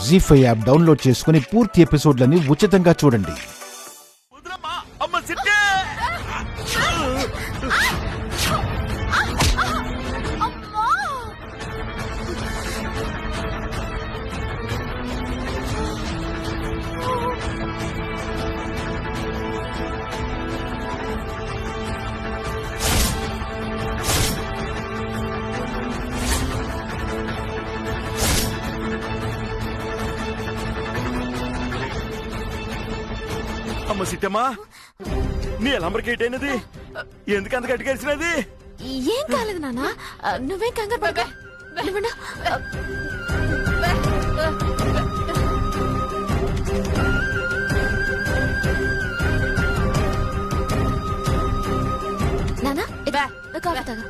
జీ5 app download చేసుకుని పూర్తి ఎపిసోడ్లని ఉచితంగా చూడండి. అమ్మ సిట్టమ్మా, నీ ఎలంబరికేట్ అయినది ఎందుకు అంత గట్టి కలిసినది? ఏం కాలేదు నాన్న, నువ్వేం కంగారు పడక. నానా కాఫీ తాగా.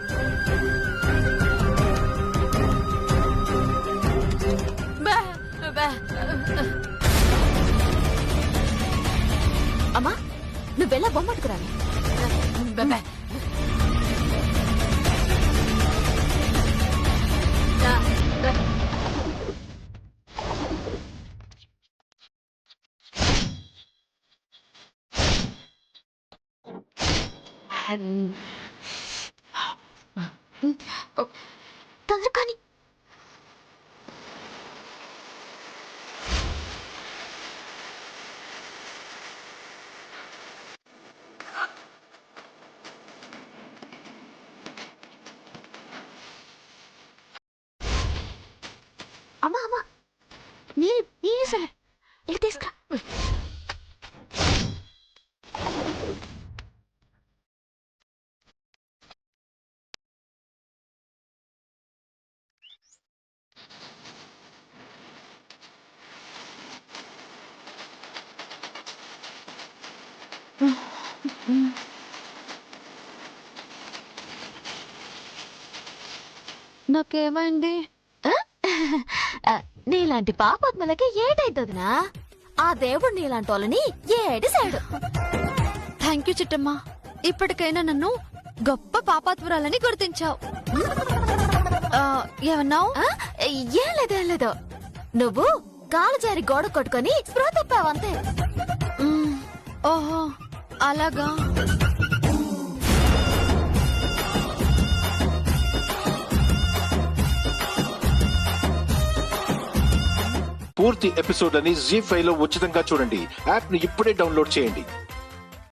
అమ్మా నువ్వెలా బొమ్మట్టుకురాలి. తొందర కానీ అమ్మా అమ్మా నీరు సరే ఇది తీసుకురా. నాకేమైంది? నీలాంటి పాపాత్మలకి ఏటైతుందినా? ఆ దేవుడు నీలాంటి వాళ్ళని ఏడిసాడు. థ్యాంక్ యూ చిట్టమ్మా, ఇప్పటికైనా నన్ను గొప్ప పాపాత్మురాలని గుర్తించావు. ఏమన్నావు? ఏం లేదు, నువ్వు కాలు జారి గోడ కొట్టుకొని స్పృహ తప్పావంతే. ఓహో అలాగా. పూర్తి ఎపిసోడ్లని జీ5 లో ఉచితంగా చూడండి. యాప్ ని ఇప్పుడే డౌన్లోడ్ చేయండి.